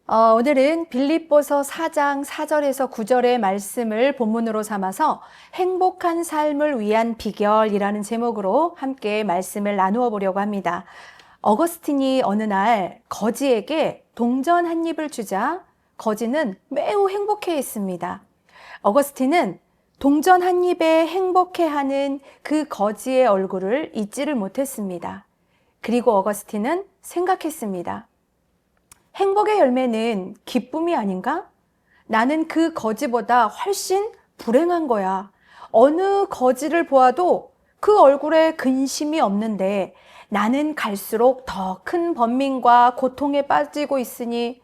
오늘은 빌립보서 4장 4절에서 9절의 말씀을 본문으로 삼아서 행복한 삶을 위한 비결이라는 제목으로 함께 말씀을 나누어 보려고 합니다. 어거스틴이 어느 날 거지에게 동전 한 입을 주자 거지는 매우 행복해했습니다. 어거스틴은 동전 한 입에 행복해하는 그 거지의 얼굴을 잊지를 못했습니다. 그리고 어거스틴은 생각했습니다. 행복의 열매는 기쁨이 아닌가? 나는 그 거지보다 훨씬 불행한 거야. 어느 거지를 보아도 그 얼굴에 근심이 없는데 나는 갈수록 더 큰 번민과 고통에 빠지고 있으니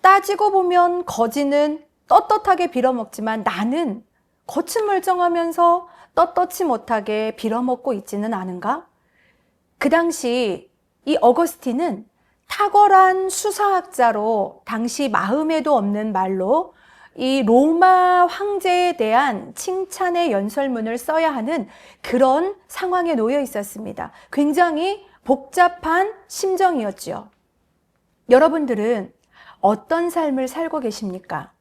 따지고 보면 거지는 떳떳하게 빌어먹지만 나는 거칠멀쩡하면서 떳떳지 못하게 빌어먹고 있지는 않은가? 그 당시 이 어거스틴은 탁월한 수사학자로 당시 마음에도 없는 말로 이 로마 황제에 대한 칭찬의 연설문을 써야 하는 그런 상황에 놓여 있었습니다. 굉장히 복잡한 심정이었지요. 여러분들은 어떤 삶을 살고 계십니까?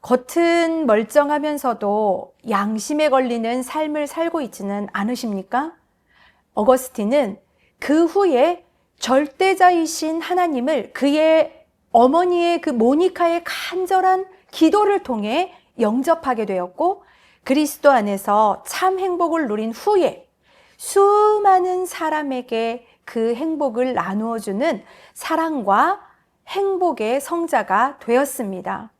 겉은 멀쩡하면서도 양심에 걸리는 삶을 살고 있지는 않으십니까? 어거스틴은 그 후에 절대자이신 하나님을 그의 어머니의 그 모니카의 간절한 기도를 통해 영접하게 되었고 그리스도 안에서 참 행복을 누린 후에 수많은 사람에게 그 행복을 나누어주는 사랑과 행복의 성자가 되었습니다.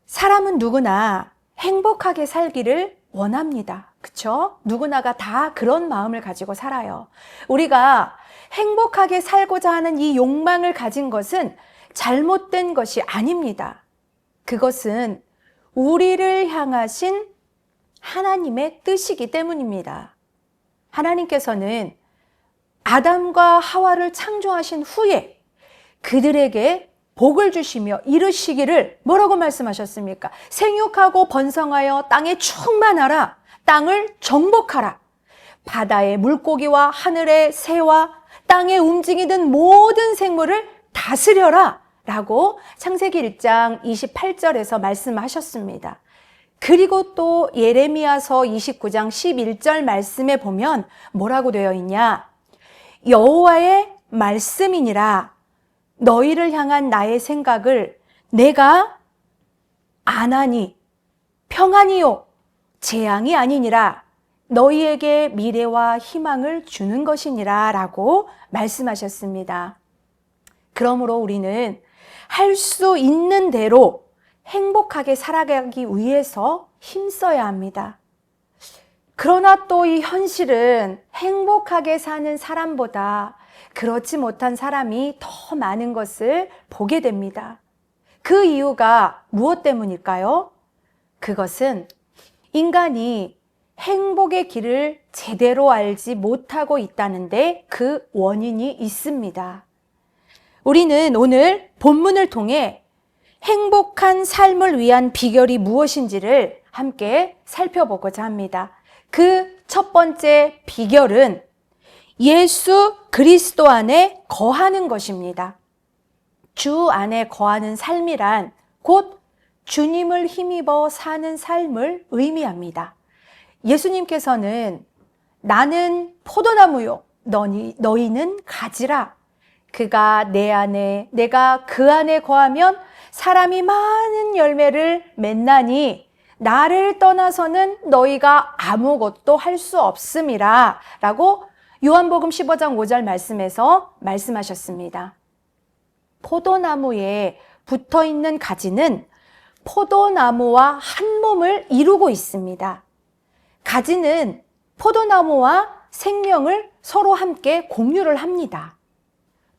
사람은 누구나 행복하게 살기를 원합니다. 그쵸? 누구나가 다 그런 마음을 가지고 살아요. 우리가 행복하게 살고자 하는 이 욕망을 가진 것은 잘못된 것이 아닙니다. 그것은 우리를 향하신 하나님의 뜻이기 때문입니다. 하나님께서는 아담과 하와를 창조하신 후에 그들에게 복을 주시며 이르시기를 뭐라고 말씀하셨습니까? 생육하고 번성하여 땅에 충만하라. 땅을 정복하라. 바다의 물고기와 하늘의 새와 땅에 움직이는 모든 생물을 다스려라 라고 창세기 1장 28절에서 말씀하셨습니다. 그리고 또 예레미야서 29장 11절 말씀에 보면 뭐라고 되어 있냐? 여호와의 말씀이니라. 너희를 향한 나의 생각을 내가 안하니 평안이요 재앙이 아니니라. 너희에게 미래와 희망을 주는 것이니라 라고 말씀하셨습니다. 그러므로 우리는 할 수 있는 대로 행복하게 살아가기 위해서 힘써야 합니다. 그러나 또 이 현실은 행복하게 사는 사람보다 그렇지 못한 사람이 더 많은 것을 보게 됩니다. 그 이유가 무엇 때문일까요? 그것은 인간이 행복의 길을 제대로 알지 못하고 있다는데 그 원인이 있습니다. 우리는 오늘 본문을 통해 행복한 삶을 위한 비결이 무엇인지를 함께 살펴보고자 합니다. 그 첫 번째 비결은 예수 그리스도 안에 거하는 것입니다. 주 안에 거하는 삶이란 곧 주님을 힘입어 사는 삶을 의미합니다. 예수님께서는 나는 포도나무요 너희는 가지라. 그가 내 안에 내가 그 안에 거하면 사람이 많은 열매를 맺나니 나를 떠나서는 너희가 아무것도 할 수 없음이라 라고 요한복음 15장 5절 말씀에서 말씀하셨습니다. 포도나무에 붙어있는 가지는 포도나무와 한 몸을 이루고 있습니다. 가지는 포도나무와 생명을 서로 함께 공유를 합니다.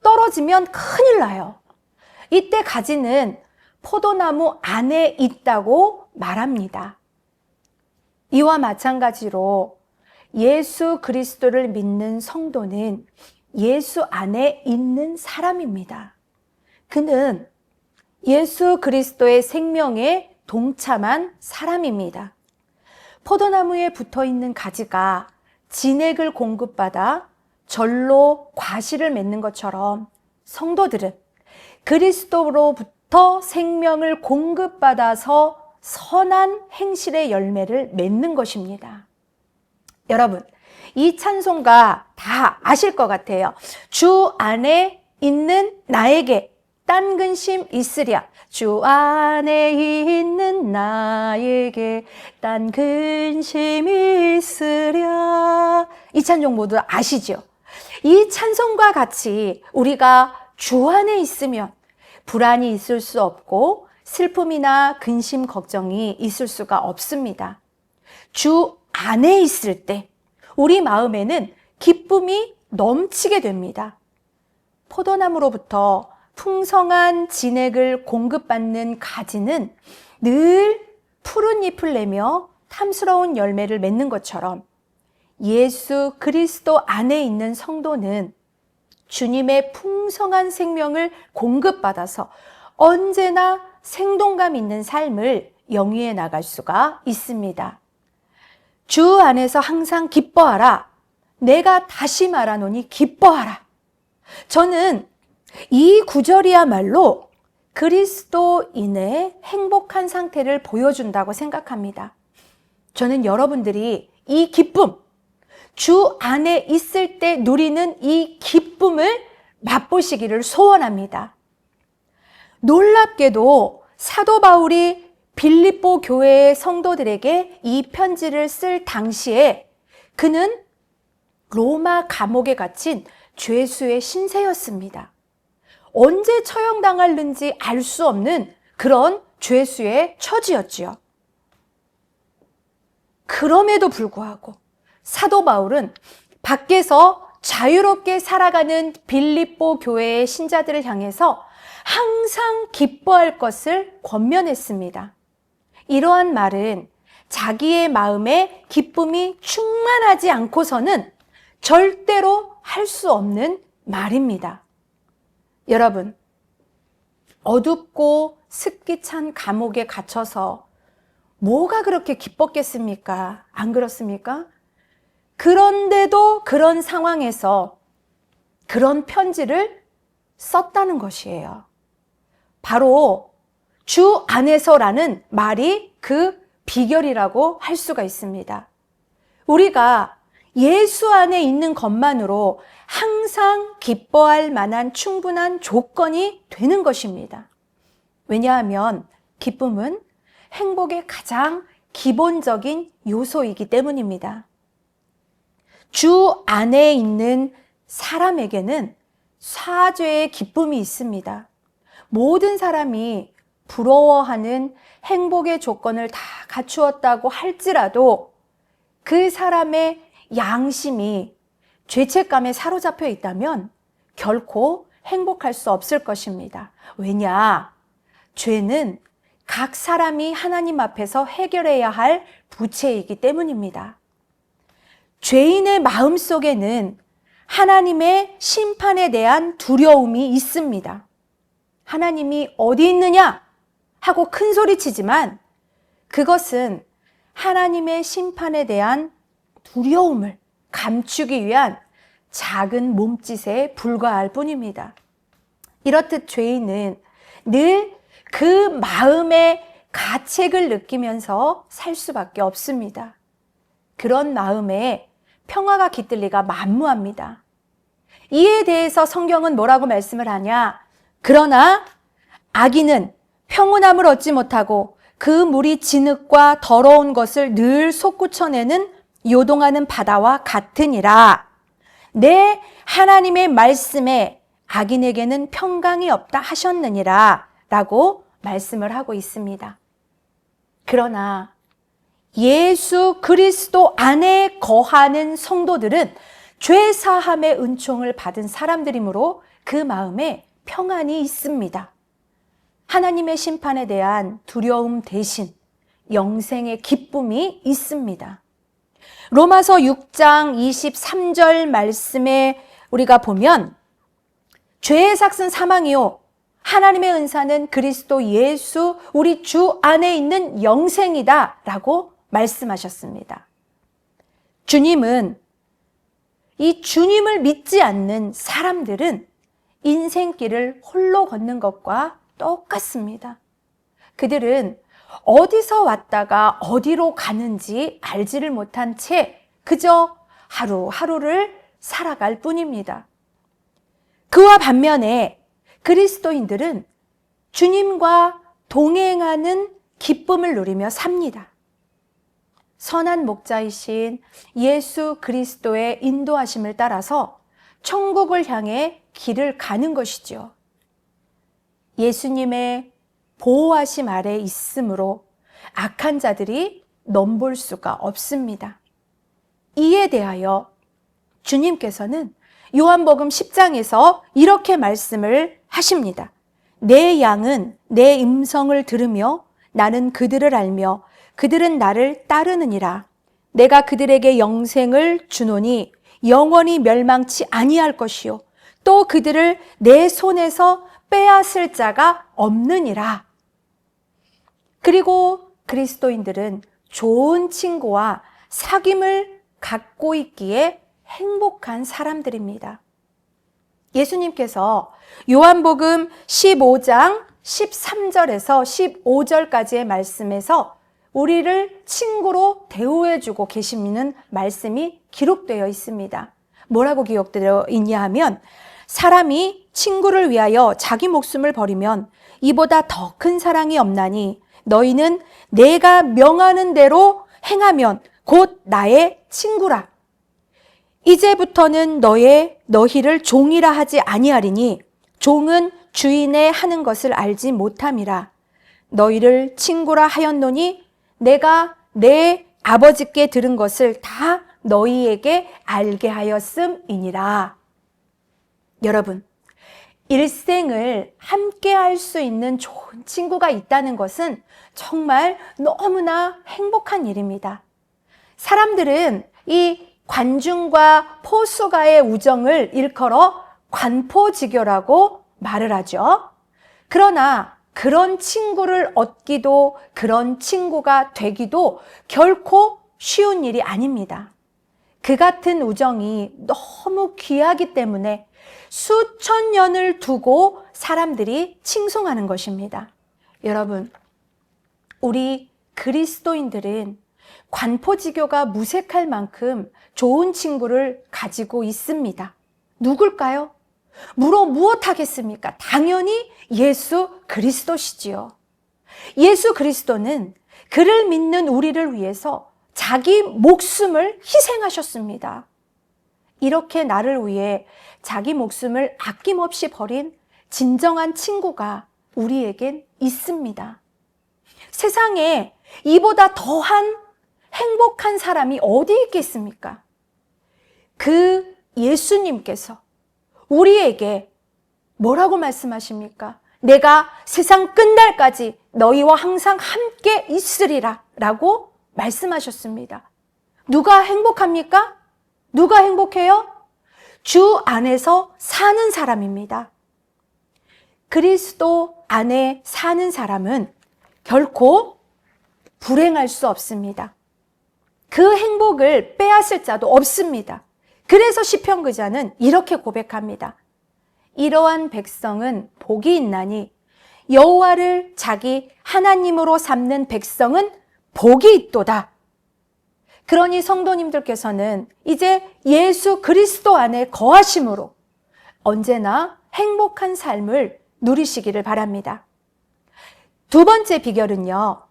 떨어지면 큰일 나요. 이때 가지는 포도나무 안에 있다고 말합니다. 이와 마찬가지로 예수 그리스도를 믿는 성도는 예수 안에 있는 사람입니다. 그는 예수 그리스도의 생명에 동참한 사람입니다. 포도나무에 붙어있는 가지가 진액을 공급받아 절로 과실을 맺는 것처럼 성도들은 그리스도로부터 생명을 공급받아서 선한 행실의 열매를 맺는 것입니다. 여러분, 이 찬송가 다 아실 것 같아요. 주 안에 있는 나에게 딴 근심 있으랴. 주 안에 있는 나에게 딴 근심 있으랴. 이 찬송 모두 아시죠? 이 찬송과 같이 우리가 주 안에 있으면 불안이 있을 수 없고 슬픔이나 근심, 걱정이 있을 수가 없습니다. 주 안에 있을 때 우리 마음에는 기쁨이 넘치게 됩니다. 포도나무로부터 풍성한 진액을 공급받는 가지는 늘 푸른 잎을 내며 탐스러운 열매를 맺는 것처럼 예수 그리스도 안에 있는 성도는 주님의 풍성한 생명을 공급받아서 언제나 생동감 있는 삶을 영위해 나갈 수가 있습니다. 주 안에서 항상 기뻐하라. 내가 다시 말하노니 기뻐하라. 저는 이 구절이야말로 그리스도인의 행복한 상태를 보여준다고 생각합니다. 저는 여러분들이 이 기쁨, 주 안에 있을 때 누리는 이 기쁨을 맛보시기를 소원합니다. 놀랍게도 사도 바울이 빌립보 교회의 성도들에게 이 편지를 쓸 당시에 그는 로마 감옥에 갇힌 죄수의 신세였습니다. 언제 처형당할는지 알 수 없는 그런 죄수의 처지였지요. 그럼에도 불구하고 사도 바울은 밖에서 자유롭게 살아가는 빌립보 교회의 신자들을 향해서 항상 기뻐할 것을 권면했습니다. 이러한 말은 자기의 마음에 기쁨이 충만하지 않고서는 절대로 할 수 없는 말입니다. 여러분, 어둡고 습기 찬 감옥에 갇혀서 뭐가 그렇게 기뻤겠습니까? 안 그렇습니까? 그런데도 그런 상황에서 그런 편지를 썼다는 것이에요. 바로 주 안에서라는 말이 그 비결이라고 할 수가 있습니다. 우리가 예수 안에 있는 것만으로 항상 기뻐할 만한 충분한 조건이 되는 것입니다. 왜냐하면 기쁨은 행복의 가장 기본적인 요소이기 때문입니다. 주 안에 있는 사람에게는 사죄의 기쁨이 있습니다. 모든 사람이 부러워하는 행복의 조건을 다 갖추었다고 할지라도 그 사람의 양심이 죄책감에 사로잡혀 있다면 결코 행복할 수 없을 것입니다. 왜냐? 죄는 각 사람이 하나님 앞에서 해결해야 할 부채이기 때문입니다. 죄인의 마음 속에는 하나님의 심판에 대한 두려움이 있습니다. 하나님이 어디 있느냐 하고 큰 소리치지만 그것은 하나님의 심판에 대한 두려움을 감추기 위한 작은 몸짓에 불과할 뿐입니다. 이렇듯 죄인은 늘 그 마음의 가책을 느끼면서 살 수밖에 없습니다. 그런 마음에 평화가 깃들 리가 만무합니다. 이에 대해서 성경은 뭐라고 말씀을 하냐? 그러나 악인은 평온함을 얻지 못하고 그 물이 진흙과 더러운 것을 늘 솟구쳐내는 요동하는 바다와 같으니라. 내 하나님의 말씀에 악인에게는 평강이 없다 하셨느니라 라고 말씀을 하고 있습니다. 그러나 예수 그리스도 안에 거하는 성도들은 죄 사함의 은총을 받은 사람들이므로 그 마음에 평안이 있습니다. 하나님의 심판에 대한 두려움 대신 영생의 기쁨이 있습니다. 로마서 6장 23절 말씀에 우리가 보면 죄의 삭은 사망이요 하나님의 은사는 그리스도 예수 우리 주 안에 있는 영생이다 라고 말씀하셨습니다. 주님은 이 주님을 믿지 않는 사람들은 인생길을 홀로 걷는 것과 똑같습니다. 그들은 어디서 왔다가 어디로 가는지 알지를 못한 채 그저 하루하루를 살아갈 뿐입니다. 그와 반면에 그리스도인들은 주님과 동행하는 기쁨을 누리며 삽니다. 선한 목자이신 예수 그리스도의 인도하심을 따라서 천국을 향해 길을 가는 것이죠. 예수님의 보호하심 아래 있으므로 악한 자들이 넘볼 수가 없습니다. 이에 대하여 주님께서는 요한복음 10장에서 이렇게 말씀을 하십니다. 내 양은 내 음성을 들으며 나는 그들을 알며 그들은 나를 따르느니라. 내가 그들에게 영생을 주노니 영원히 멸망치 아니할 것이요 또 그들을 내 손에서 빼앗을 자가 없느니라. 그리고 그리스도인들은 좋은 친구와 사귐을 갖고 있기에 행복한 사람들입니다. 예수님께서 요한복음 15장 13절에서 15절까지의 말씀에서 우리를 친구로 대우해주고 계시는 말씀이 기록되어 있습니다. 뭐라고 기록되어 있냐 하면 사람이 친구를 위하여 자기 목숨을 버리면 이보다 더 큰 사랑이 없나니 너희는 내가 명하는 대로 행하면 곧 나의 친구라. 이제부터는 너희를 종이라 하지 아니하리니 종은 주인의 하는 것을 알지 못함이라. 너희를 친구라 하였노니 내가 내 아버지께 들은 것을 다 너희에게 알게 하였음이니라. 여러분, 일생을 함께 할 수 있는 좋은 친구가 있다는 것은 정말 너무나 행복한 일입니다. 사람들은 이 관중과 포수가의 우정을 일컬어 관포지교라고 말을 하죠. 그러나 그런 친구를 얻기도 그런 친구가 되기도 결코 쉬운 일이 아닙니다. 그 같은 우정이 너무 귀하기 때문에 수천 년을 두고 사람들이 칭송하는 것입니다. 여러분, 우리 그리스도인들은 관포지교가 무색할 만큼 좋은 친구를 가지고 있습니다. 누굴까요? 무엇하겠습니까? 당연히 예수 그리스도시지요. 예수 그리스도는 그를 믿는 우리를 위해서 자기 목숨을 희생하셨습니다. 이렇게 나를 위해 자기 목숨을 아낌없이 버린 진정한 친구가 우리에겐 있습니다. 세상에 이보다 더한 행복한 사람이 어디 있겠습니까? 그 예수님께서 우리에게 뭐라고 말씀하십니까? 내가 세상 끝날까지 너희와 항상 함께 있으리라 라고 말씀하셨습니다. 누가 행복합니까? 누가 행복해요? 주 안에서 사는 사람입니다. 그리스도 안에 사는 사람은 결코 불행할 수 없습니다. 그 행복을 빼앗을 자도 없습니다. 그래서 시편 기자는 이렇게 고백합니다. 이러한 백성은 복이 있나니 여호와를 자기 하나님으로 삼는 백성은 복이 있도다. 그러니 성도님들께서는 이제 예수 그리스도 안에 거하심으로 언제나 행복한 삶을 누리시기를 바랍니다. 두 번째 비결은요,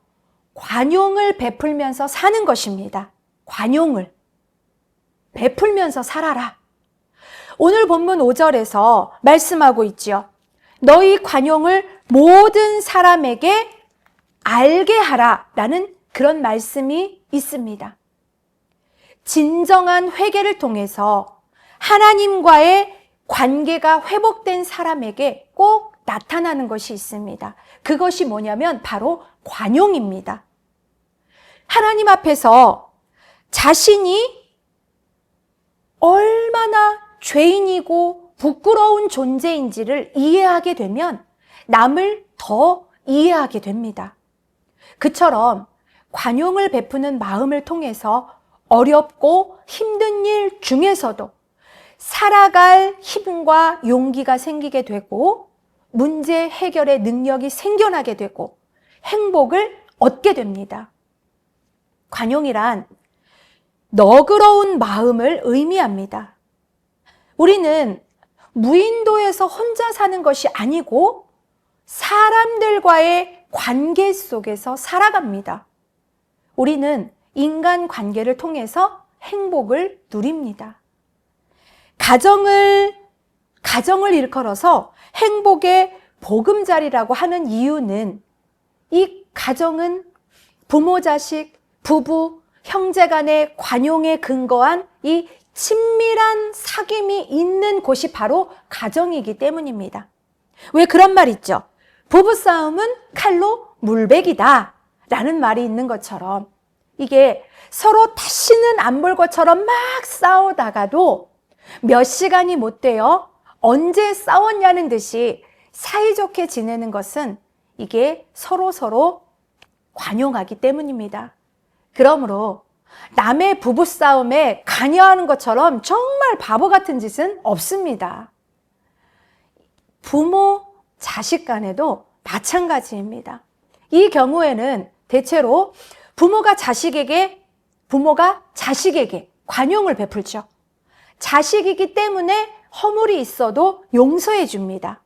관용을 베풀면서 사는 것입니다. 관용을 베풀면서 살아라. 오늘 본문 5절에서 말씀하고 있죠. 너희 관용을 모든 사람에게 알게 하라 라는 그런 말씀이 있습니다. 진정한 회개를 통해서 하나님과의 관계가 회복된 사람에게 꼭 나타나는 것이 있습니다. 그것이 뭐냐면 바로 관용입니다. 하나님 앞에서 자신이 얼마나 죄인이고 부끄러운 존재인지를 이해하게 되면 남을 더 이해하게 됩니다. 그처럼 관용을 베푸는 마음을 통해서 어렵고 힘든 일 중에서도 살아갈 힘과 용기가 생기게 되고 문제 해결의 능력이 생겨나게 되고 행복을 얻게 됩니다. 관용이란 너그러운 마음을 의미합니다. 우리는 무인도에서 혼자 사는 것이 아니고 사람들과의 관계 속에서 살아갑니다. 우리는 인간 관계를 통해서 행복을 누립니다. 가정을 일컬어서 행복의 보금자리라고 하는 이유는 이 가정은 부모, 자식, 부부, 형제 간의 관용에 근거한 이 친밀한 사귐이 있는 곳이 바로 가정이기 때문입니다. 왜 그런 말 있죠? 부부싸움은 칼로 물베기다 라는 말이 있는 것처럼 이게 서로 다시는 안 볼 것처럼 막 싸우다가도 몇 시간이 못 되어 언제 싸웠냐는 듯이 사이좋게 지내는 것은 이게 서로 관용하기 때문입니다. 그러므로 남의 부부싸움에 관여하는 것처럼 정말 바보 같은 짓은 없습니다. 부모, 자식 간에도 마찬가지입니다. 이 경우에는 대체로 부모가 자식에게 관용을 베풀죠. 자식이기 때문에 허물이 있어도 용서해 줍니다.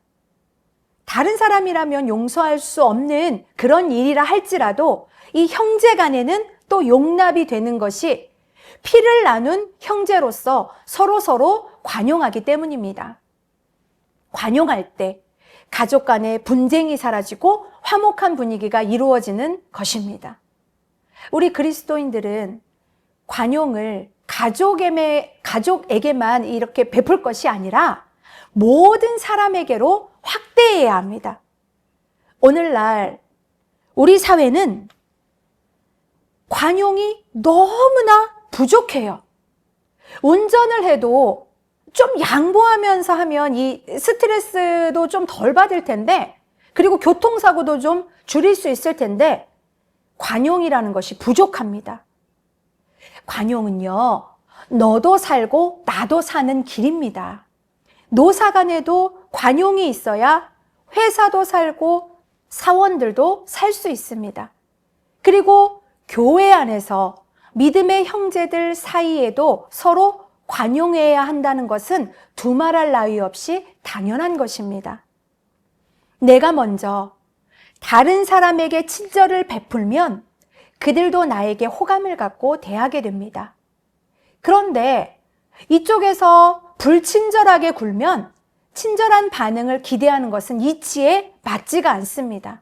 다른 사람이라면 용서할 수 없는 그런 일이라 할지라도 이 형제 간에는 또 용납이 되는 것이 피를 나눈 형제로서 서로 관용하기 때문입니다. 관용할 때 가족 간의 분쟁이 사라지고 화목한 분위기가 이루어지는 것입니다. 우리 그리스도인들은 관용을 가족에게만 이렇게 베풀 것이 아니라 모든 사람에게로 확대해야 합니다. 오늘날 우리 사회는 관용이 너무나 부족해요. 운전을 해도 좀 양보하면서 하면 이 스트레스도 좀 덜 받을 텐데, 그리고 교통사고도 좀 줄일 수 있을 텐데 관용이라는 것이 부족합니다. 관용은요, 너도 살고 나도 사는 길입니다. 노사 간에도 관용이 있어야 회사도 살고 사원들도 살 수 있습니다. 그리고 교회 안에서 믿음의 형제들 사이에도 서로 관용해야 한다는 것은 두말할 나위 없이 당연한 것입니다. 내가 먼저 다른 사람에게 친절을 베풀면 그들도 나에게 호감을 갖고 대하게 됩니다. 그런데 이쪽에서 불친절하게 굴면 친절한 반응을 기대하는 것은 이치에 맞지가 않습니다.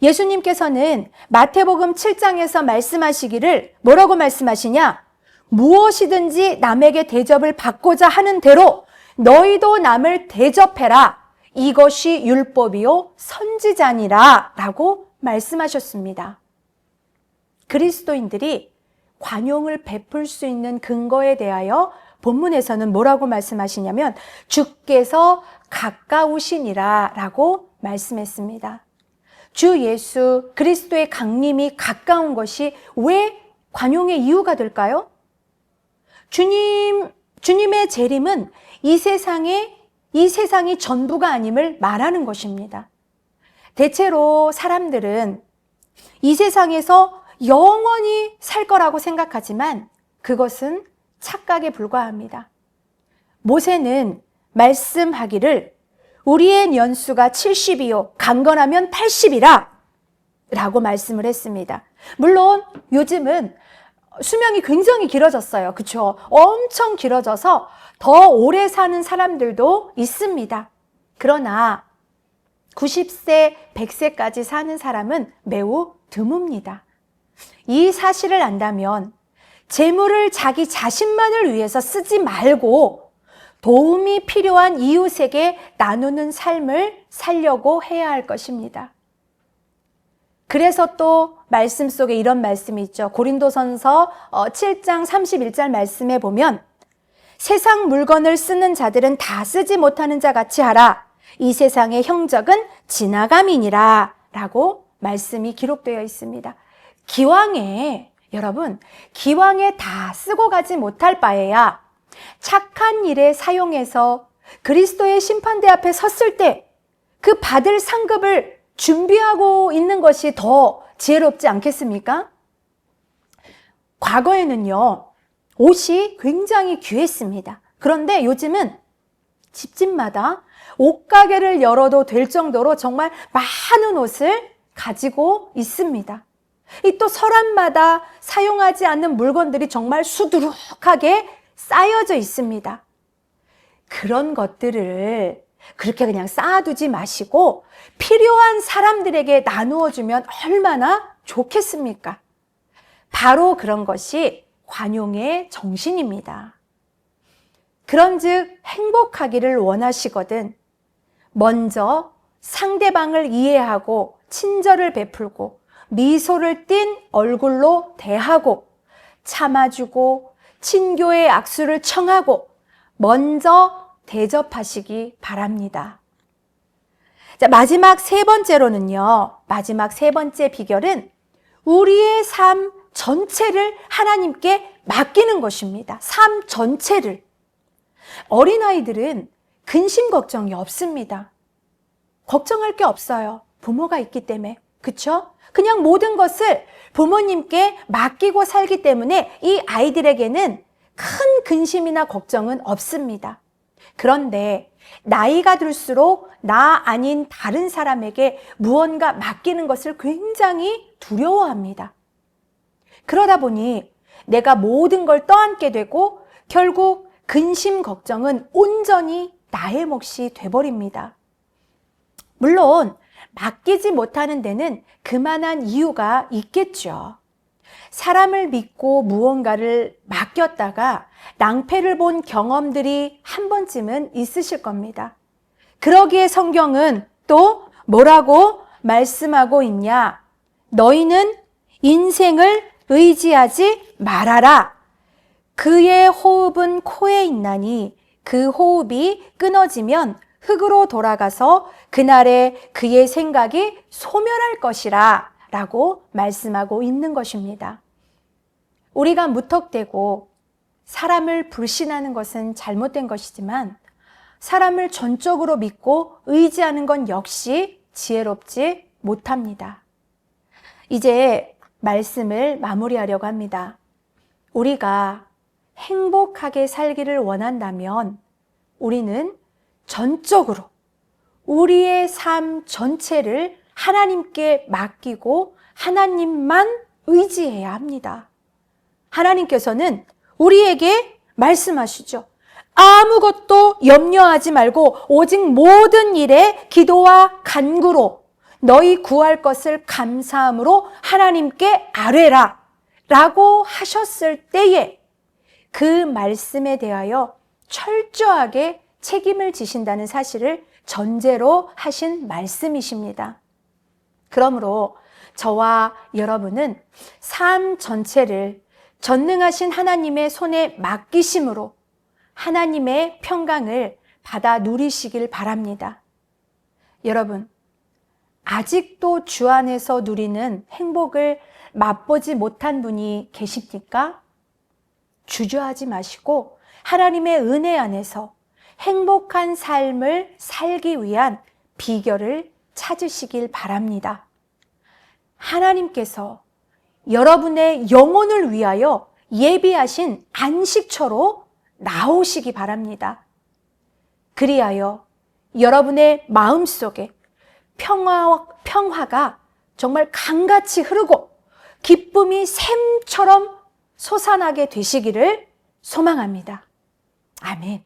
예수님께서는 마태복음 7장에서 말씀하시기를 뭐라고 말씀하시냐? 무엇이든지 남에게 대접을 받고자 하는 대로 너희도 남을 대접해라. 이것이 율법이요 선지자니라 라고 말씀하셨습니다. 그리스도인들이 관용을 베풀 수 있는 근거에 대하여 본문에서는 뭐라고 말씀하시냐면 주께서 가까우시니라 라고 말씀했습니다. 주 예수 그리스도의 강림이 가까운 것이 왜 관용의 이유가 될까요? 주님의 재림은 이 세상이 전부가 아님을 말하는 것입니다. 대체로 사람들은 이 세상에서 영원히 살 거라고 생각하지만 그것은 착각에 불과합니다. 모세는 말씀하기를 우리의 연수가 70이요 강건하면 80이라 라고 말씀을 했습니다. 물론 요즘은 수명이 굉장히 길어졌어요. 그렇죠? 엄청 길어져서 더 오래 사는 사람들도 있습니다. 그러나 90세, 100세까지 사는 사람은 매우 드뭅니다. 이 사실을 안다면 재물을 자기 자신만을 위해서 쓰지 말고 도움이 필요한 이웃에게 나누는 삶을 살려고 해야 할 것입니다. 그래서 또 말씀 속에 이런 말씀이 있죠. 고린도전서 7장 31절 말씀에 보면 세상 물건을 쓰는 자들은 다 쓰지 못하는 자 같이 하라. 이 세상의 형적은 지나감이니라 라고 말씀이 기록되어 있습니다. 기왕에 다 쓰고 가지 못할 바에야 착한 일에 사용해서 그리스도의 심판대 앞에 섰을 때 그 받을 상급을 준비하고 있는 것이 더 지혜롭지 않겠습니까? 과거에는요, 옷이 굉장히 귀했습니다. 그런데 요즘은 집집마다 옷가게를 열어도 될 정도로 정말 많은 옷을 가지고 있습니다. 이 또 서랍마다 사용하지 않는 물건들이 정말 수두룩하게 쌓여져 있습니다. 그런 것들을 그렇게 그냥 쌓아두지 마시고 필요한 사람들에게 나누어 주면 얼마나 좋겠습니까? 바로 그런 것이 관용의 정신입니다. 그런즉 행복하기를 원하시거든 먼저 상대방을 이해하고 친절을 베풀고 미소를 띤 얼굴로 대하고 참아주고 친교의 악수를 청하고 먼저 대접하시기 바랍니다. 자, 마지막 세 번째로는요. 마지막 세 번째 비결은 우리의 삶 전체를 하나님께 맡기는 것입니다. 삶 전체를. 어린아이들은 근심 걱정이 없습니다. 걱정할 게 없어요. 부모가 있기 때문에. 그쵸? 그냥 모든 것을 부모님께 맡기고 살기 때문에 이 아이들에게는 큰 근심이나 걱정은 없습니다. 그런데 나이가 들수록 나 아닌 다른 사람에게 무언가 맡기는 것을 굉장히 두려워합니다. 그러다 보니 내가 모든 걸 떠안게 되고 결국 근심 걱정은 온전히 나의 몫이 돼버립니다. 물론 맡기지 못하는 데는 그만한 이유가 있겠죠. 사람을 믿고 무언가를 맡겼다가 낭패를 본 경험들이 한 번쯤은 있으실 겁니다. 그러기에 성경은 또 뭐라고 말씀하고 있냐? 너희는 인생을 의지하지 말아라. 그의 호흡은 코에 있나니 그 호흡이 끊어지면 흙으로 돌아가서 그날에 그의 생각이 소멸할 것이라 라고 말씀하고 있는 것입니다. 우리가 무턱대고 사람을 불신하는 것은 잘못된 것이지만 사람을 전적으로 믿고 의지하는 건 역시 지혜롭지 못합니다. 이제 말씀을 마무리하려고 합니다. 우리가 행복하게 살기를 원한다면 우리는 전적으로 우리의 삶 전체를 하나님께 맡기고 하나님만 의지해야 합니다. 하나님께서는 우리에게 말씀하시죠. 아무것도 염려하지 말고 오직 모든 일에 기도와 간구로 너희 구할 것을 감사함으로 하나님께 아뢰라 라고 하셨을 때에 그 말씀에 대하여 철저하게 책임을 지신다는 사실을 전제로 하신 말씀이십니다. 그러므로 저와 여러분은 삶 전체를 전능하신 하나님의 손에 맡기심으로 하나님의 평강을 받아 누리시길 바랍니다. 여러분, 아직도 주 안에서 누리는 행복을 맛보지 못한 분이 계십니까? 주저하지 마시고 하나님의 은혜 안에서 행복한 삶을 살기 위한 비결을 찾으시길 바랍니다. 하나님께서 여러분의 영혼을 위하여 예비하신 안식처로 나오시기 바랍니다. 그리하여 여러분의 마음속에 평화가 정말 강같이 흐르고 기쁨이 샘처럼 솟아나게 되시기를 소망합니다. 아멘.